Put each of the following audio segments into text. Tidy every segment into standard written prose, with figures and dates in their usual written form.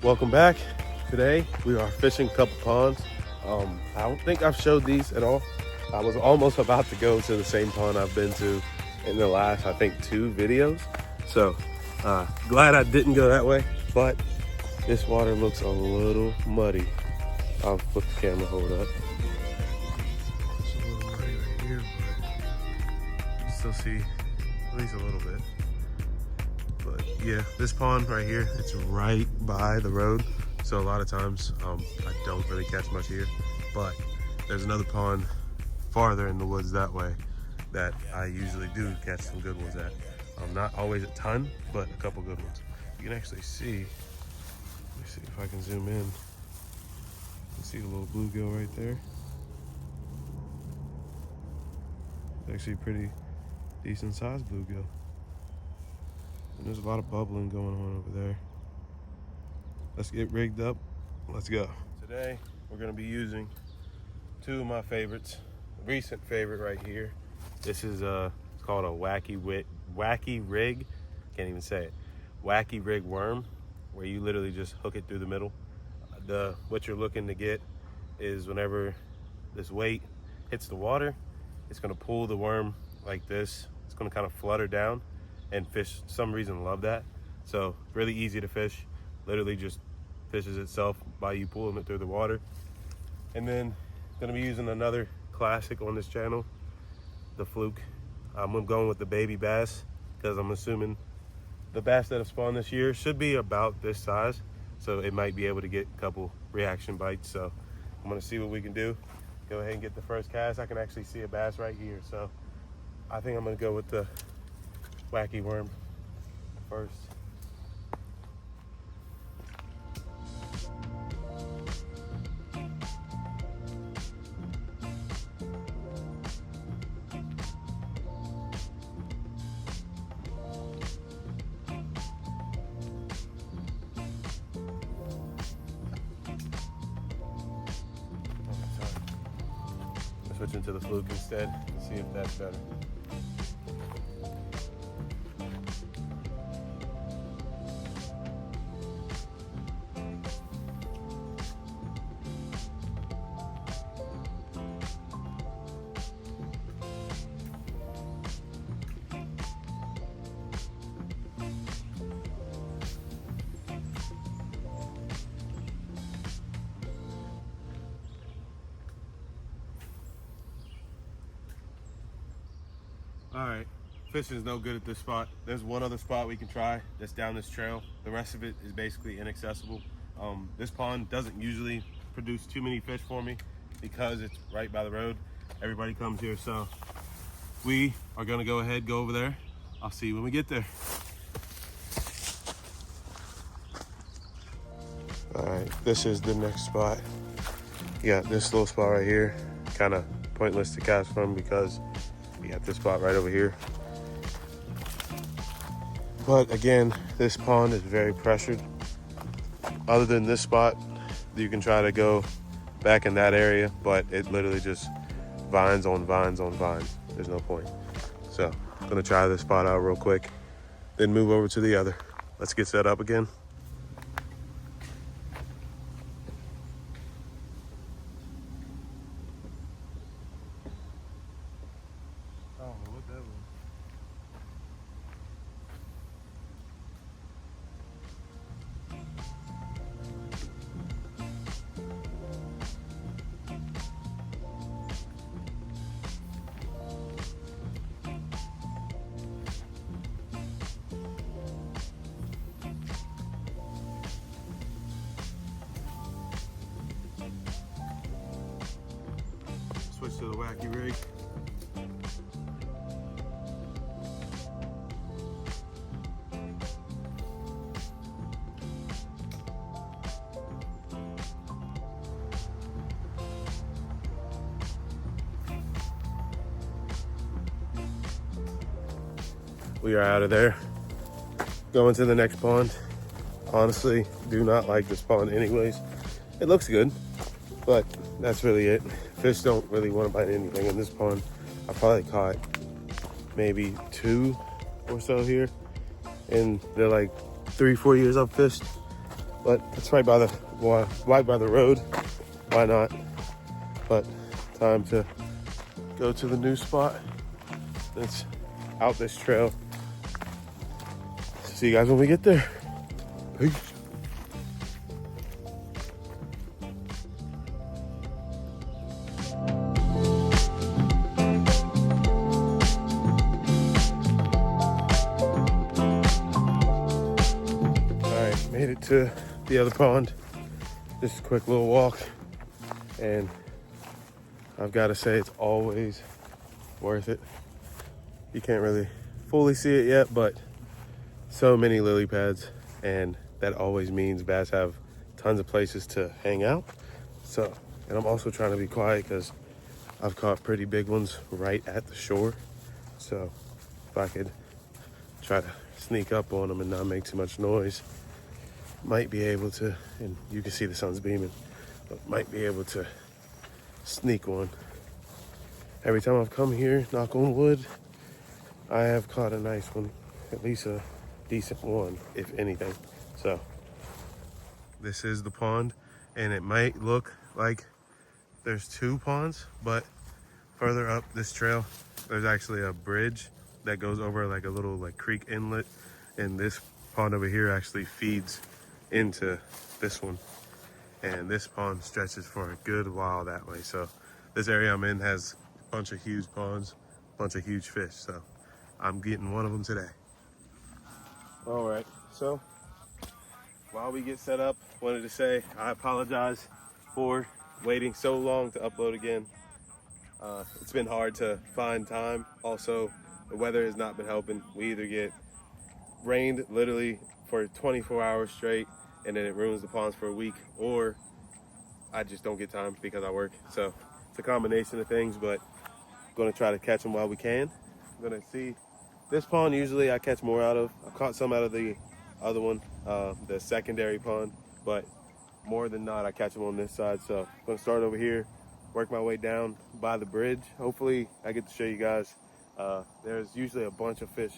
Welcome back. Today we are fishing a couple ponds. I don't think I've showed these at all. I was almost about to go to the same pond I've been to in the last, I think, 2 videos. So glad I didn't go that way, but this water looks a little muddy. I'll put the camera hold up. It's a little muddy right here, but you still see at least a little bit. But yeah, this pond right here, it's right by the road. So a lot of times I don't really catch much here, but there's another pond farther in the woods that way that I usually do catch some good ones at. Not always a ton, but a couple good ones. You can actually see, let me see if I can zoom in. You can see the little bluegill right there. It's actually a pretty decent sized bluegill. And there's a lot of bubbling going on over there. Let's get rigged up. Let's go. Today, we're gonna be using 2 of my favorites. Recent favorite right here. This is it's called a wacky rig. Can't even say it. Wacky rig worm, where you literally just hook it through the middle. What you're looking to get is whenever this weight hits the water, it's gonna pull the worm like this. It's gonna kind of flutter down, and fish, for some reason, love that. So really easy to fish. Literally just fishes itself by you pulling it through the water. And then gonna be using another classic on this channel, the fluke. I'm going with the baby bass because I'm assuming the bass that have spawned this year should be about this size. So it might be able to get a couple reaction bites. So I'm gonna see what we can do. Go ahead and get the first cast. I can actually see a bass right here. So I think I'm gonna go with the wacky worm first. Switching to the fluke instead, see if that's better. All right, fishing is no good at this spot. There's one other spot we can try that's down this trail. The rest of it is basically inaccessible. This pond doesn't usually produce too many fish for me because it's right by the road. Everybody comes here, so we are gonna go over there. I'll see you when we get there. All right, this is the next spot. You got this little spot right here, kind of pointless to cast from because we got this spot right over here. But again, this pond is very pressured. Other than this spot, you can try to go back in that area, but it literally just vines on vines on vines. There's no point. So I'm gonna try this spot out real quick, then move over to the other. Let's get set up again. I don't know what that was. Switch to the wacky rig. We are out of there. Going to the next pond. Honestly, do not like this pond anyways. It looks good, but that's really it. Fish don't really want to bite anything in this pond. I probably caught maybe 2 or so here, and they're like 3-4 years I've fished. but it's right by the road. Why not? But time to go to the new spot that's out this trail. See you guys when we get there. Peace. Alright, made it to the other pond. Just a quick little walk, and I've got to say it's always worth it. You can't really fully see it yet, but so many lily pads, and that always means bass have tons of places to hang out. So, and I'm also trying to be quiet because I've caught pretty big ones right at the shore. So if I could try to sneak up on them and not make too much noise, might be able to, and you can see the sun's beaming, but might be able to sneak one. Every time I've come here, knock on wood, I have caught a nice one, at least a decent one, if anything. So this is the pond, and it might look like there's two ponds, but further up this trail, there's actually a bridge that goes over like a little like creek inlet, and this pond over here actually feeds into this one, and this pond stretches for a good while that way. So this area I'm in has a bunch of huge ponds, a bunch of huge fish, so I'm getting one of them today. All right, so while we get set up, wanted to say I apologize for waiting so long to upload again. It's been hard to find time. Also, the weather has not been helping. We either get rained literally for 24 hours straight, and then it ruins the ponds for a week, or I just don't get time because I work. So it's a combination of things, but I'm gonna try to catch them while we can. I'm gonna see this pond. Usually I catch more out of. I caught some out of the other one, the secondary pond, but more than not I catch them on this side. So I'm gonna start over here, work my way down by the bridge. Hopefully I get to show you guys. There's usually a bunch of fish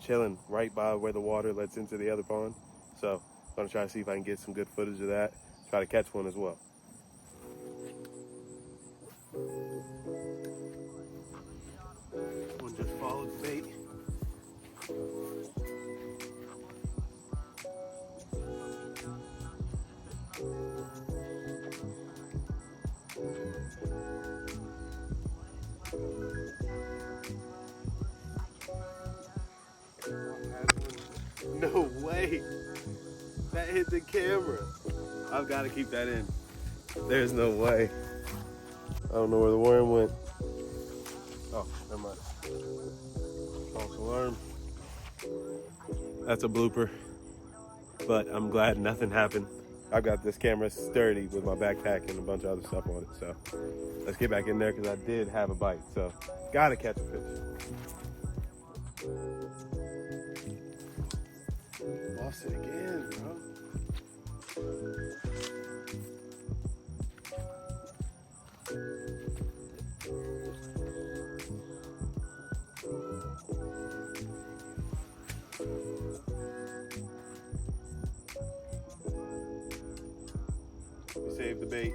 chilling right by where the water lets into the other pond. So I'm gonna try to see if I can get some good footage of that, try to catch one as well. One just followed the bait. No way! That hit the camera. I've got to keep that in. There's no way. I don't know where the worm went. Oh, never mind. False alarm. That's a blooper, but I'm glad nothing happened. I've got this camera sturdy with my backpack and a bunch of other stuff on it. So let's get back in there because I did have a bite. So gotta catch a fish. Lost it again, bro. We saved the bait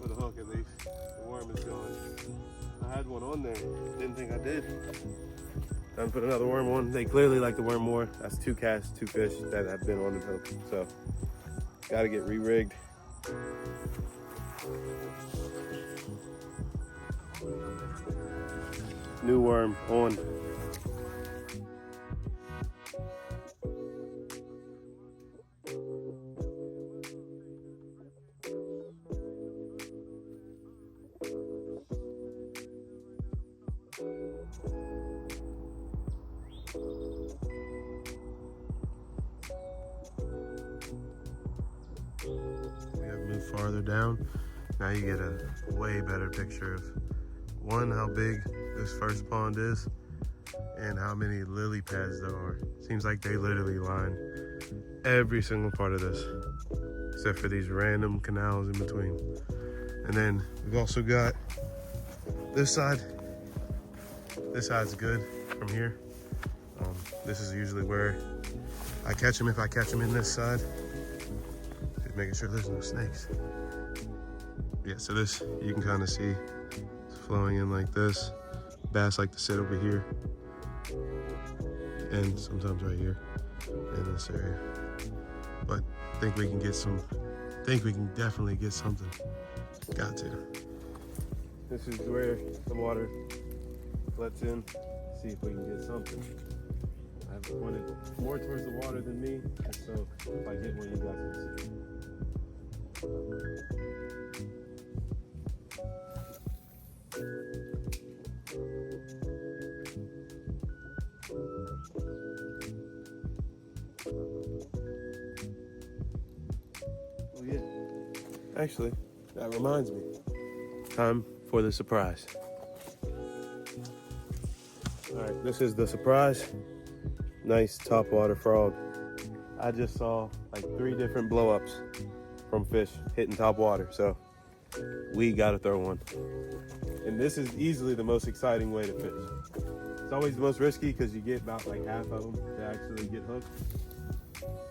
for the hook at least. The worm is gone. I had one on there. Didn't think I did. Time to put another worm on. They clearly like the worm more. That's 2 casts, 2 fish that have been on the hook. So, gotta get re-rigged. New worm on. We have moved farther down. Now you get a way better picture of, one, how big this first pond is and how many lily pads there are. Seems like they literally line every single part of this, except for these random canals in between. And then we've also got this side. This side's good from here. This is usually where I catch them if I catch them in this side. Just making sure there's no snakes. Yeah, so this, you can kind of see it's flowing in like this. Bass like to sit over here and sometimes right here in this area. But I think we can get some, definitely get something. Got to. This is where the water lets in. See if we can get something. I've pointed more towards the water than me, so if I get one, you guys can see. Oh yeah. Actually, that reminds me. Time for the surprise. All right, this is the surprise. Nice topwater frog. I just saw like 3 different blow-ups from fish hitting top water, so we gotta throw one. And this is easily the most exciting way to fish. It's always the most risky because you get about like half of them to actually get hooked.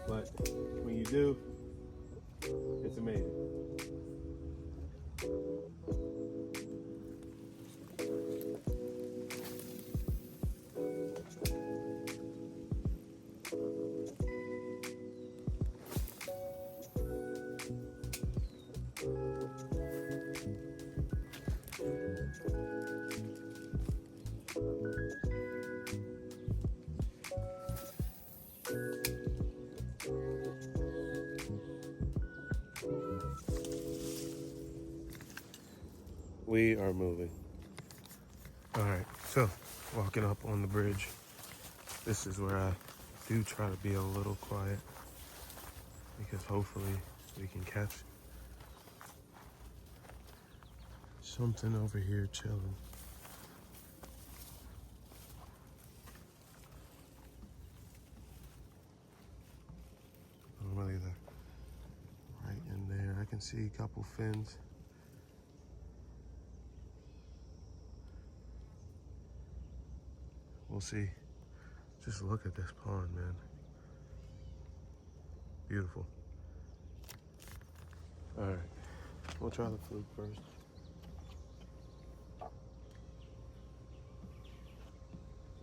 But when you do, it's amazing. We are moving. All right, so walking up on the bridge. This is where I do try to be a little quiet because hopefully we can catch something over here chilling. Really there, right in there. I can see a couple fins. We'll see. Just look at this pond, man. Beautiful. All right, we'll try the fluke first.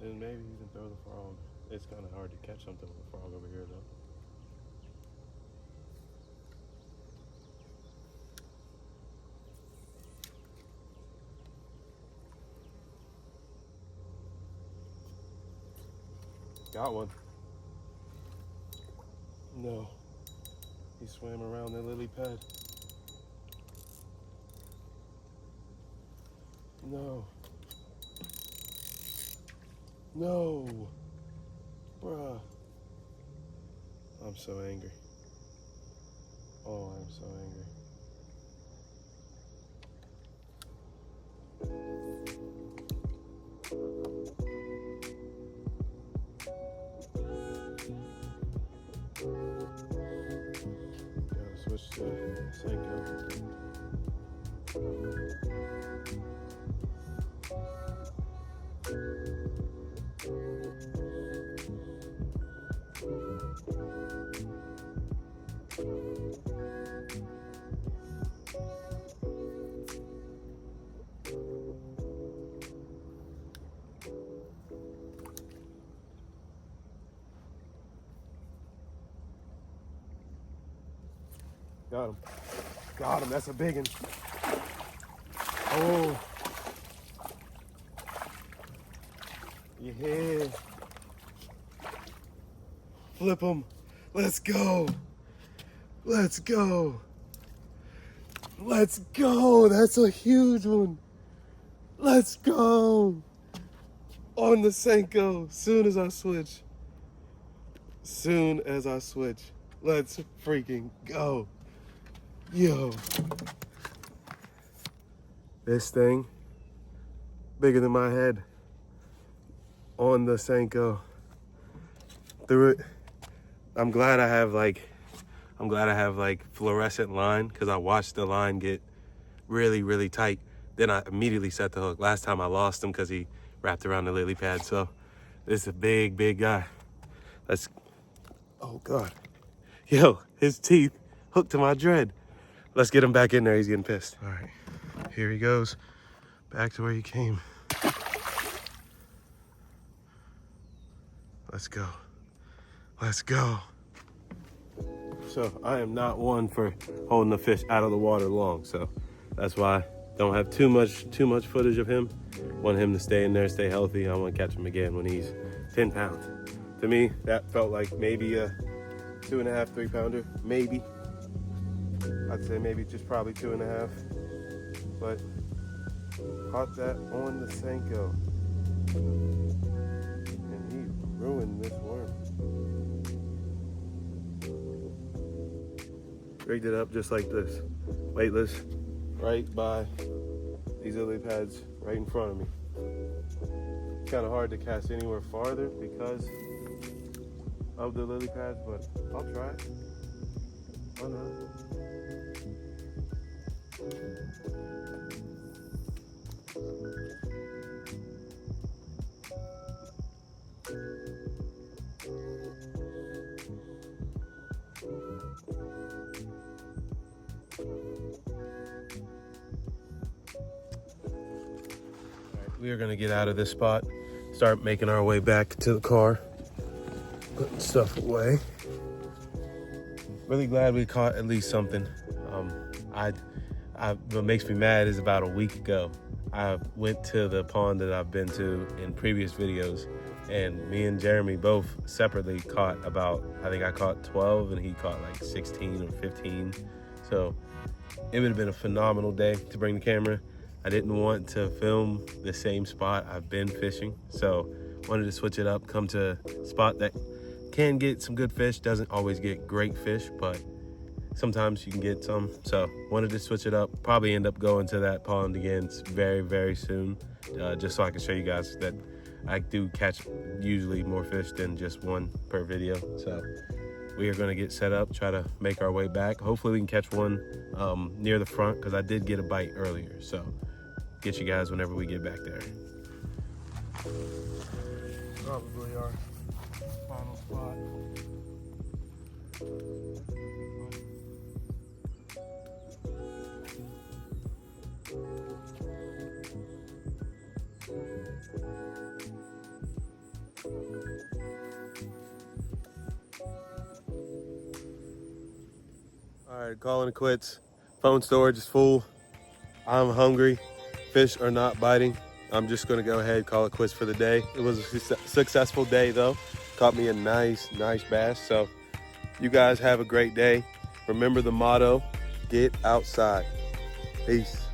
And maybe you can throw the frog. It's kind of hard to catch something with a frog over here, though. Got one. No. He swam around the lily pad. No. No. Bruh. I'm so angry. Oh, I'm so angry. Switch to Senko. Got him. Got him. That's a big one. Oh. Yeah. Flip him. Let's go. Let's go. Let's go. That's a huge one. Let's go. On the Senko. Soon as I switch. Soon as I switch. Let's freaking go. Yo, this thing, bigger than my head, on the Senko, through it. I'm glad I have like fluorescent line because I watched the line get really, really tight. Then I immediately set the hook. Last time I lost him because he wrapped around the lily pad. So this is a big, big guy. Oh God. Yo, his teeth hooked to my dread. Let's get him back in there. He's getting pissed. All right, here he goes. Back to where he came. Let's go. Let's go. So I am not one for holding the fish out of the water long. So that's why I don't have too much footage of him. Want him to stay in there, stay healthy. I want to catch him again when he's 10 pounds. To me, that felt like maybe a 2.5, 3 pounder, maybe. I'd say maybe just probably 2.5. But caught that on the Senko. And he ruined this worm. Rigged it up just like this, weightless, right by these lily pads right in front of me. Kind of hard to cast anywhere farther because of the lily pads, but I'll try it. Why not? We are gonna get out of this spot, start making our way back to the car, putting stuff away. Really glad we caught at least something. What makes me mad is about a week ago, I went to the pond that I've been to in previous videos, and me and Jeremy both separately caught about, I think I caught 12 and he caught like 16 or 15. So it would have been a phenomenal day to bring the camera. I didn't want to film the same spot I've been fishing, so wanted to switch it up, come to a spot that can get some good fish, doesn't always get great fish, but sometimes you can get some. So wanted to switch it up, probably end up going to that pond again very, very soon, just so I can show you guys that I do catch usually more fish than just one per video. So we are gonna get set up, try to make our way back. Hopefully we can catch one near the front, because I did get a bite earlier. So get you guys whenever we get back there. Probably our final spot. All right, calling it quits. Phone storage is full. I'm hungry. Fish are not biting. I'm just gonna go ahead and call it quits for the day. It was a successful day though. Caught me a nice bass. So you guys have a great day. Remember the motto, get outside. Peace.